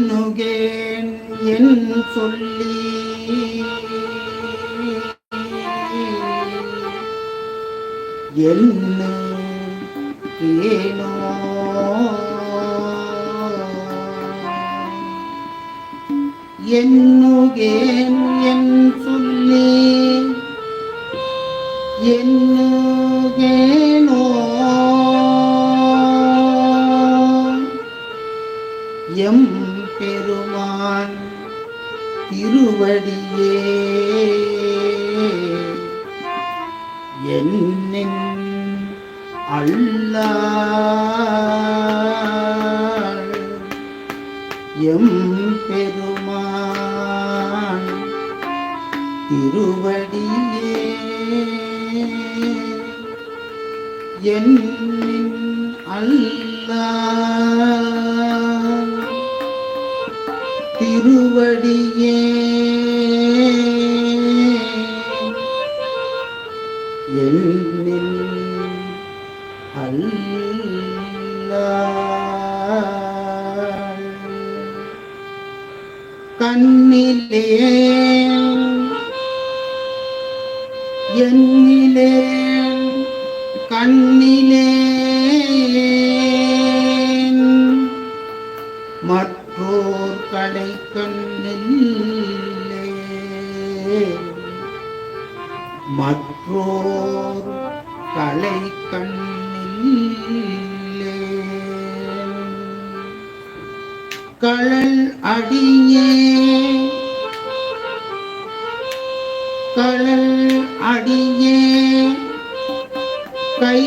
எண்ணுகேன் என் சொல்லி எண்ணுகேனோ எண்ணுகேன் என் சொல்லி எண்ணுகேனோ எம் பெருமான் திருவடியே என்னின் அல்லால் எம் பெருமான் திருவடியே என்னின் அல்லால் திருவடியே என்னின் அல்லால் கண்ணிலே என்னிலே கண்ணிலே மற்றோர் கடை கண்ணில்லே மற்றோர் கலை கண்ணில்லே கழல் அடியே கழல் அடியே கை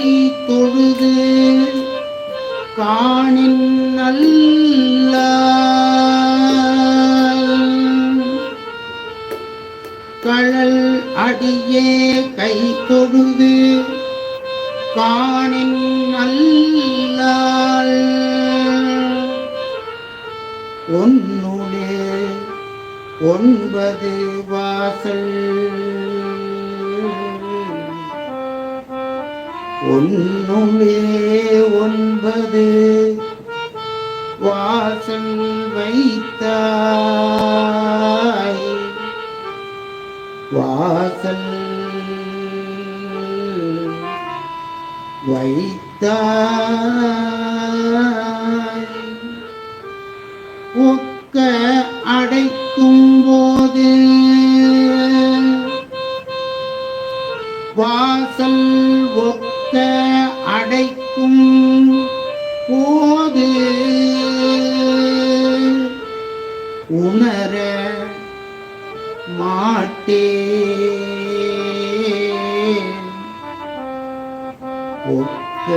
தொழுது காணின் நல்ல கழல் அடியே கை தொழுது காணின் நல்லால் ஒன்னுளே 9 வாசல் ஒன்னுளே 9 வாசல் வைத்தாய் வாசல் வைத்தாய் ஒக்க அடைக்கும் போது வாசல் ஒக்க அடைக்கும் போது உணர மாட்டேன் ஒக்க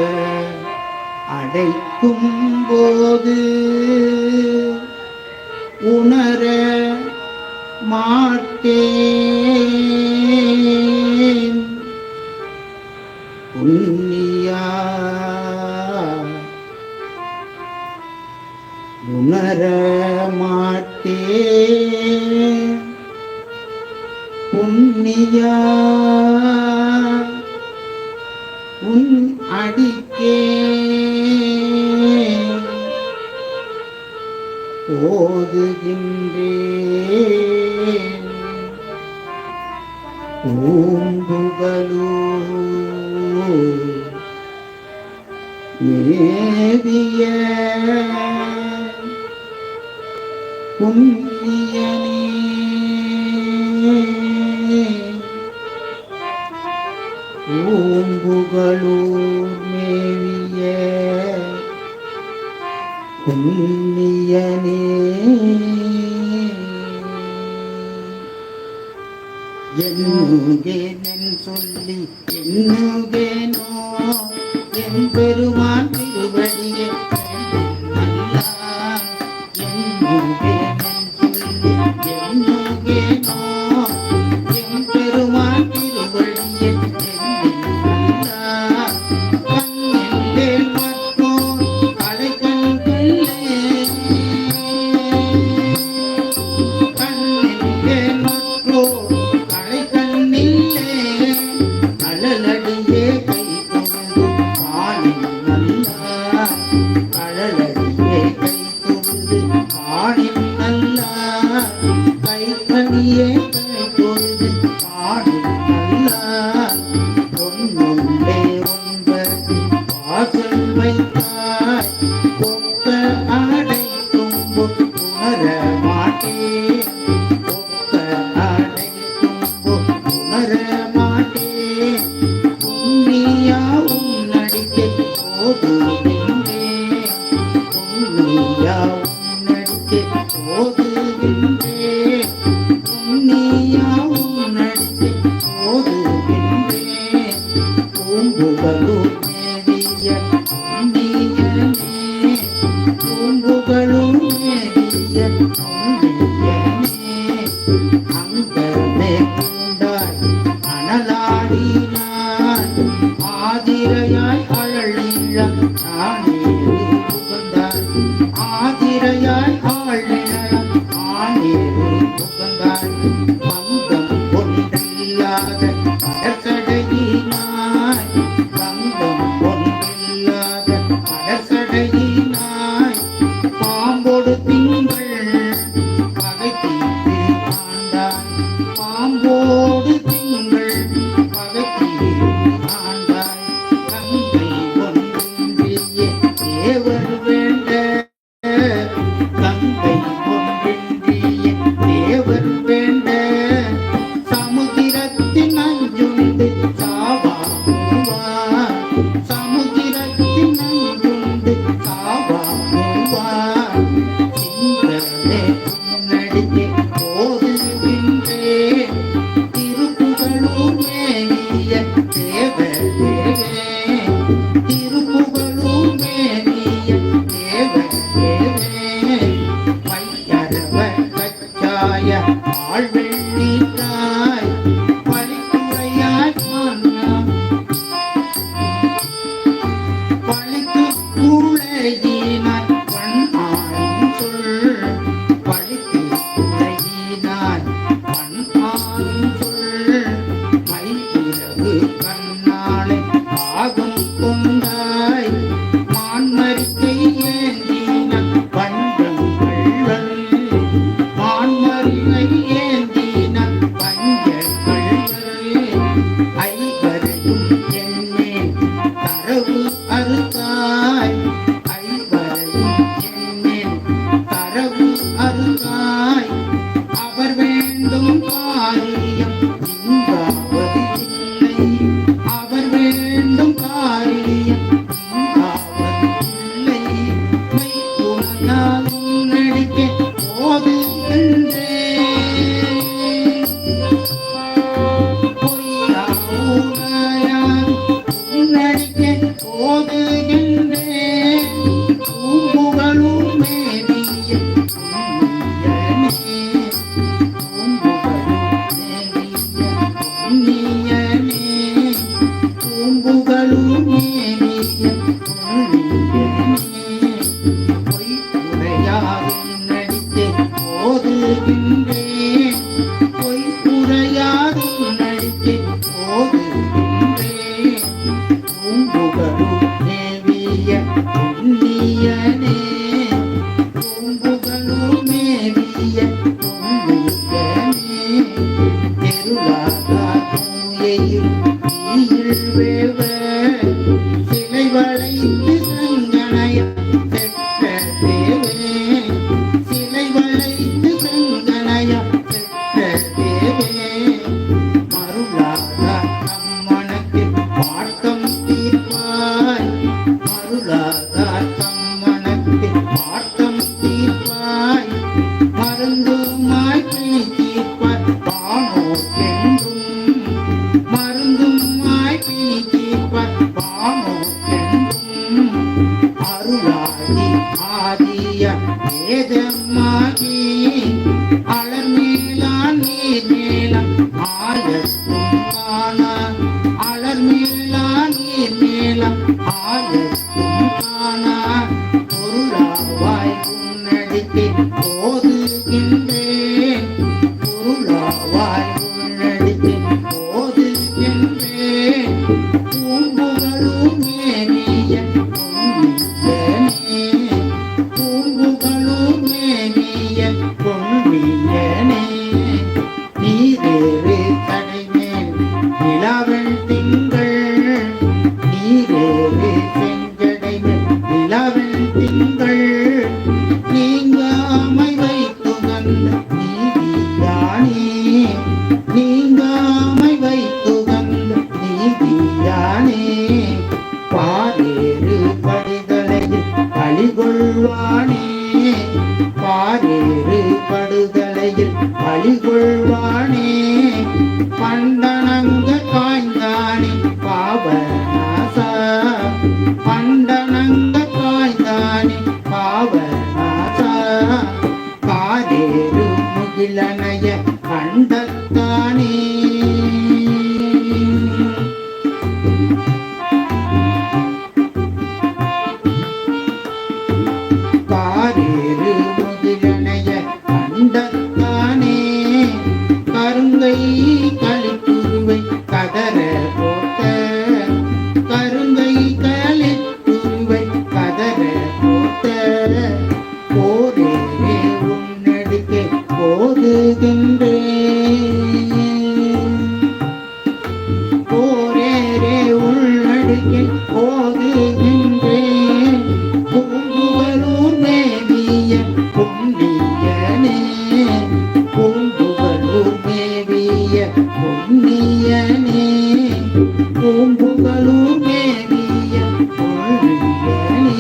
அடைக்கும் போது உணர மாட்டேன் புண்ணியா உணர மாட்டேன் புண்ணியா உன் அடிக்கே ஓதுகின்றேன் பூம்புகளூர் மேவிய புண்ணியனே பூம்புகளூர் மேவிய புண்ணியனே எண்ணுகேன் சொல்லி எண்ணுகேனோ என் பெருமான் திருவடியே எண்ணுகேன் சொல்லி எண்ணுகேனோ என் பெருமான் திருவடியே கழலடியே கை தொழுது காணின் நல்லார் கைத்தனியே கை பொழுது காணின் நல்லார் பொன்னுள்ளே ஒன்பது வாசல் வைத்தாய் ஒக்க அடைக்கும் உணர மாட்டேன் ஒக்க அடைக்கும் உணர மாட்டேன் உன்னியா உன்னடிக்கை போதுகின்றேன் உன்னியா உன்னடிக்கை போதுகின்றேன் உன்னியா உன்னடிக்கை போதுகின்றேன் பூம்புகளும் மேவிய உன்னியனே பூம்புகளும் மேவிய உன்னியனே அங்கமே பூண்டாய் அனலாடினாய் ஆதிரையாய் அழலிழ நானேறு புகழ்ந்தாய் ஆதிரையாய் அழலிழ ஆனேறு புகழ்ந்தாய் பங்கம் ஒன்றில்லாத கடற்கடையினாய் பங்கம் ஒன்றில்லாத கடற்கடையினாய் பாம்போடு திங்கள் பகை தீர்த்து ஆண்டாய் பாம்போடு திங்கள் பகை தீர்த்து ஆண்டாய் கங்கை ஒன்றின்றியே தேவர் வேண்ட கங்கை ஒன்றின்றியே தேவர் வேண்ட சமுதிரத்தின் அஞ்சுண்டு சாவாங்குவார் சமுதிரத்தின் அஞ்சுண்டு சாவாங்குவார் சிங்கமே உன்னடிக்கே போதுகின்றேன் திருப்புகழும் மேவிய தேவதேவே திருப்புகழும் மேவிய தேவதேவே மையரவ கச்சாய ஆழ்வெள்ளித்தாய் பழித்துறையாய் மான்யாம் பழித்து உலகினாய் பண்பாடும் சொல் பழித்து உலகினாய் பண்பாடும் சொல் மையிரவு கண்ணாளை பாகம் கொண்டாய் மான்மரிக்கை ஏந்தினாய் பஞ்சம் கள்ளல் மான்மரிக்கை ஏந்தினாய் பஞ்ச கள்ளல் ஐவரையும் என்மேல் தரவு அறுத்தாய் ஐவரையும் என்மேல் தரவு அறுத்தாய் அவர் வேண்டும் காரியம் இங்காவது இல்லை அவர் வேண்டும் காரியம் இங்காவது இல்லை மெய் உணர்ந்தாலும் நடிக்க போதுகின்றேன் பொய்யா உரையான் உன்னடிக்க போதுகின்றேன் பூம்புகளும் மேவிய உன்னியனே பூம்புகளும் மேவிய உன்னியனே பூம்புகளும் மேவிய உன்னியனே பொய் உரையாதும் நடிக்க போதுகின்றேன் பொய் உரையாதும் நடிக்க போதுகின்றேன் பூம்புகளும் மேவிய உன்னியனே பூம்புகளும் மேவிய உன்னியனே தெருளாதா தூயையில் தீயில் வேவ சிலை வளைத்து சங்கனயம் பெற்ற தேவே சிலை வளைத்து சங்கனயம் பெற்ற தேவே மருளாதா அம்மனுக்கு பாட்டம் தீர்ப்பாய் மருளாதா அம்மனுக்கு பாட்டம் தீர்ப்பாய் மருந்துமாய் பிணி தீர்ப்பாய் பானோக்கென்றும் மருந்துமாய் பிணி தீர்ப்பாய் பானோக்கென்றும் அருளாதி ஆதிய வேதமாகி அலர்மேலான் நீர் மேலம் ஆயத்தும் காணா அலர்மேலான் நீர் மேலம் ஆயத்தும் காணா பொருளாவாய் உன்னடிக்கை போதுகின்றேன் பொருளாவாய் உன்னடிக்கை போதுகின்றேன் பூம்புகளும் மேவிய உன்னியனே பூம்புகளும் மலையில் பழிகொள்வானே பண்டனங்க காய்ந்தானே பாவநாசா பண்டனங்க காய்ந்தானே பாவநாசா காதேறு முகிலனைய கண்டத்தானே காதேறு முகிலனைய கண்டத்தானே கருங்கை களித்துருவை கதற போட்ட கருங்கை களித்துருவை கதற போட்ட போரேரே உன்னடிக்கே போதுகின்றேன் போரேரே உன்னடிக்கே போதுகின்றேன் பூங்குவலூர் மேவிய புண்ணியனே பூங்குவலூர் மேவிய புண்ணியனே பூங்குவலூர் மேவிய புண்ணியனே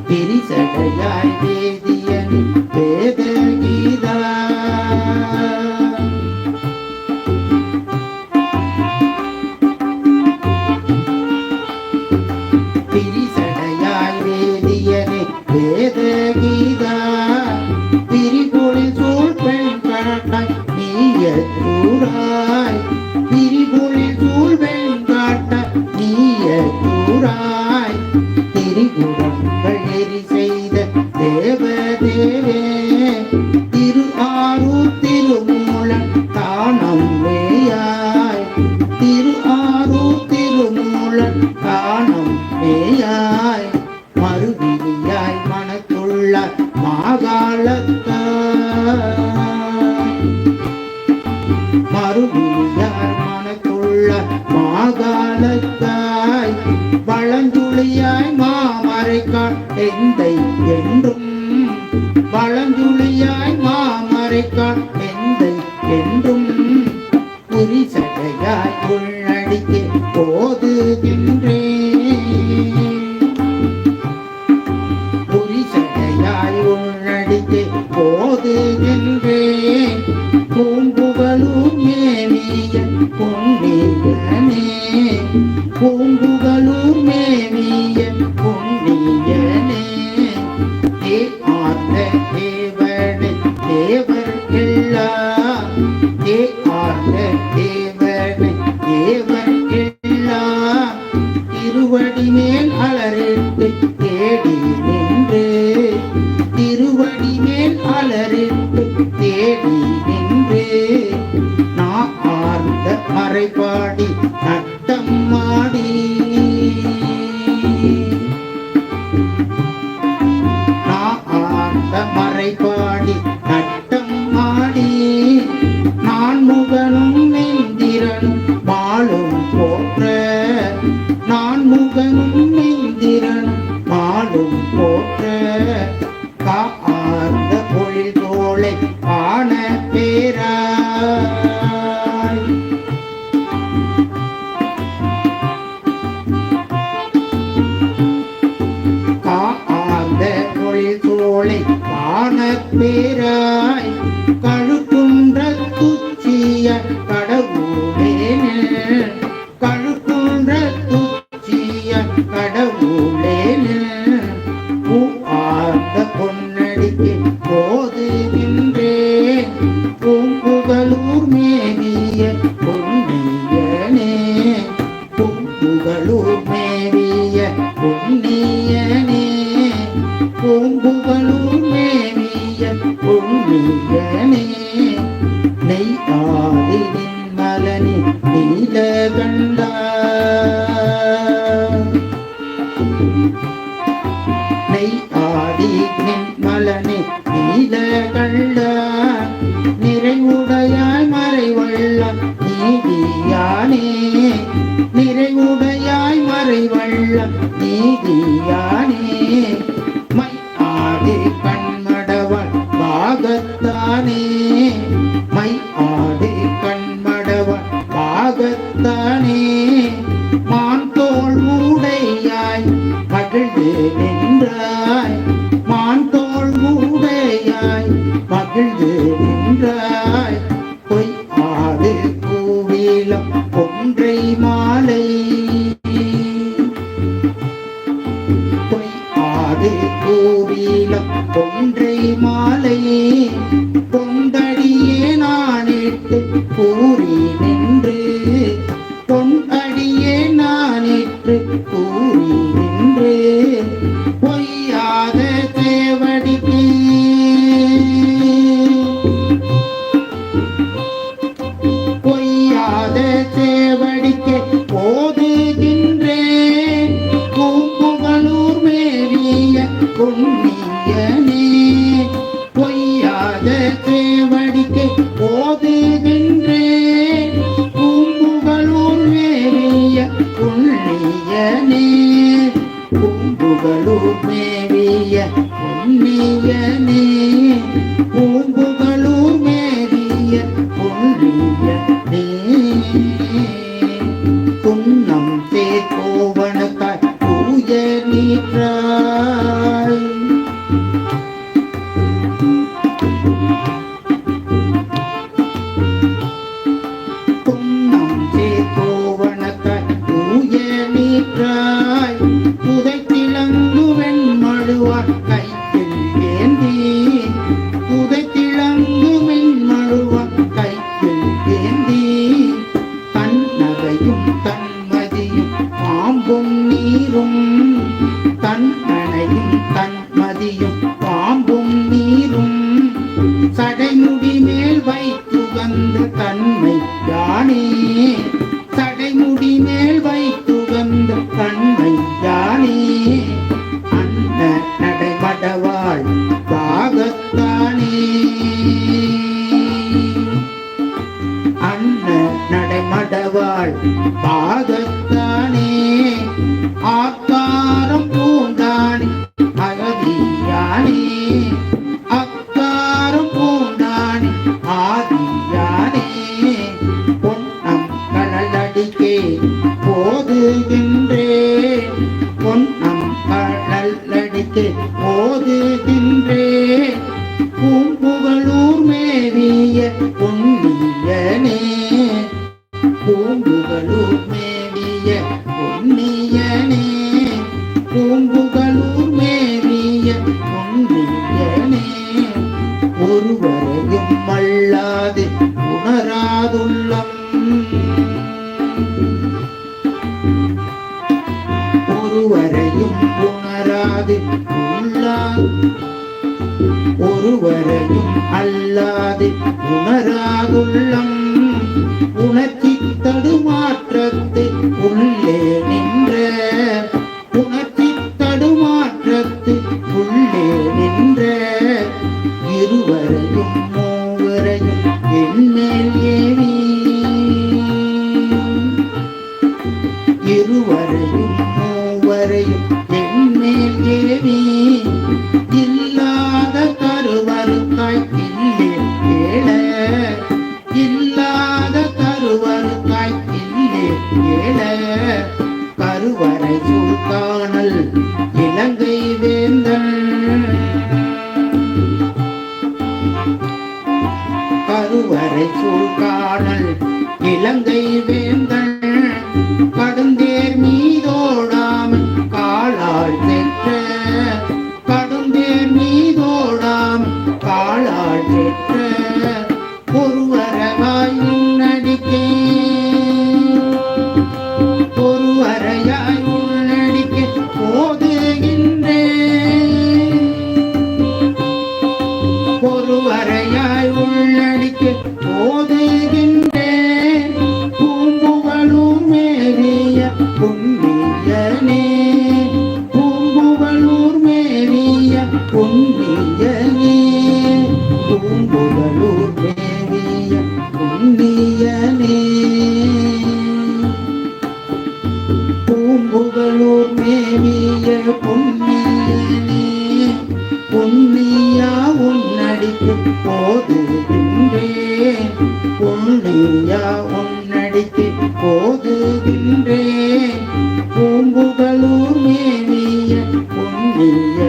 பிரிசடையாய் வேதியனே வேத கீதா பிரிசடையாய் வேதியனே வேத கீதா பிரிபொழில் சூழ் பெண் காட்டாய் நீயூராய் பிரிபொழில் சூழ் பெண் காட்டாய் நீயூராய் திரிகுடங்கள் எரி செய்த தேவதேவே திரு ஆரூர் திருமூலன் தானம் மேயாய் திரு ஆரூர் திருமூலன் தானம் மேயாய் மறுவிழியாய் மனத்துள்ள மாகாளத்தாய் மறுவிழியாய் மனத்துள்ள மாகாளத்தாய் வளஞ்சுழியாய் மாமரைக்காள் எந்தை என்றும் வளஞ்சுழியாய் மாமரைக்காள் எந்தை என்றும் புரிசடையாய் உள்நடிக்கே போதுகின்றேன் புரிசடையாய் உள்நடிக்கே போதுகின்றேன் பூங்குவலூர் மேவிய புண்ணியனே பூங்குவலூர் மேவிய புண்ணியனே ஆர்ந்த தேவனே தேவர்க்கெல்லாம் ஆர்ந்த தேவனே தேவர்க்கெல்லாம் திருவடி மேல் அலறிட்டு தேடி நின்று திருவடி மேல் அலறிட்டு தேடி நின்று நான் ஆர்ந்த மறைபாடி நட்டம் மாடி நான் ஆர்ந்த மறைபாடி நட்டம் மாடி நான் முகனும் இந்திரனும் மாளும் போற்ற நான் முகனும் இந்திரனும் மாளும் போற்ற கார்ந்த பொழில் தோளை காண பேராய் கார்ந்த பொழில் தோளை காண பேராய் கழுக்குன்ற துச்சிய கடவுளேனே கழுக்குன்ற துச்சிய கடவுளேனே ஆர்ந்த பொன்னடிக்கு போதுகின்றேன் பூங்குவலூர் மேவிய புண்ணியனே பூங்குவலூர் மேவிய புண்ணியனே பூங்குவலூர் மேவிய புண்ணியனே நெய் ஆதி நின்மலனி நீலகண்டா நெய் ஆடி நின்மலனே நீலகண்ட நிறைவுடையாய் மறைவள்ள நீதியானே நிறைவுடையாய் மறைவள்ள நீதியானே மை ஆடி கண்மடவன் பாகத்தானே மை ஆடி கண்மடவன் பாகத்தானே மான் தோள் மூடையாய் மகிழ்ந்து நின்றாய் மான் தோள் மூடையாய் மகிழ்ந்து நின்றாய் பொய் ஆடு கூவிலம் கொன்றை மாலை பொய் ஆடு கூவிலம் கொன்றை மாலை கொண்டடியே நானிட்டு கூறி நின்று கொண்டடியே நானிட்டு கூறி நின்று பொய்யாத தேவடிக்கு பொய்யாத தேவடிக்கு போதுகின்றேன் பூம்புகளூர் மேவிய புண்ணியனே பொய்யாத தேவடிக்கு போதுகின்றேன் பூம்புகளூர் மேவிய புண்ணியனே பூம்புகளூர் மேவிய புண்ணியனே பூம்புகளூர் மேவிய புண்ணியனே புன்னம் தேக்கோவனக்காய் தூய நீற்றாய் புன்னம் தேக்கோவனக்காய் தூய நீற்றாய் புதைத்திலங்கு வெண்மழுவார் கையில் ஏந்தி புதைத்திலங்கு வெண்மழுவார் கையில் ஏந்தி தன்னகையும் தன்மதியும் பாம்பும் நீரும் தன்னணையும் தன்மதியும் பாம்பும் நீரும் சடைமுடி மேல் வைத்துகந்த தன்மை யானே சடைமுடி மேல் வைத்துகந்த தன்மை யானே அன்ன நடைமடவாள் பாகத்தானே அன்ன நடைமடவாள் பாகத்தானே ஆக்காரம் பூண்டானே அகதியானே அக்காரம் பூண்டானே ஆதியானே பொன்னம் கடலடிக்கே போதுகின்றேன் பொன்னம் கடலடிக்கே போதுகின்றேன் பூம்புகளூர் மேவிய புண்ணியனே பூம்புகளூர் மேவிய புண்ணியனே பூம்புகளூர் மேவிய புண்ணியனே ஒருவரையும் அல்லாது உணராதுள்ளம் ஒருவரையும் உணராது உள்ளார் ஒருவரையும் அல்லாது உணராதுள்ளம் உணர்ச்சி தடுமாற்றத்தை உள்ளே நின்ற உணர்ச்சி தடுமாற்றத்தை உள்ளே நின்ற இருவரையும் மூவரையும் என்மேல் ஏவி இருவரையும் மூவரையும் என்மேல் ஏவி இல்லாத கருவருக்காய் இல்லே ஏழ இல்லாத கருவருக்காய் இல்லே ஏழ கருவறை சூழ்காணல் இலங்கை வேந்தன் கருவறை சூழ்காணல் இலங்கை வேந்தன் கடுந்தேர் மீதோடாமல் காலால் தெற்ற கடுந்தேர் மீதோடாமல் காலால் தெற்ற ஒருவரவாய் உன்னடிக்கே ஒருவரையாய் உன்னடிக்கே போதுகின்றேன் ஒருவரையாய் உன்னடிக்கே போதுகின்றேன் பூம்புகளூர் மேவிய புண்ணியனே பூம்புகளூர் மேவிய புண்ணியனே பூம்புகளூர் மேவிய புண்ணியனே பூம்புகளூர் மேவிய புண்ணியனே புண்ணியா உன்னடிக்கு போதுகின்றேன் புண்ணியா உன்னடிக்கு போதுகின்றேன் பூம்புகளூர் மேவிய புண்ணிய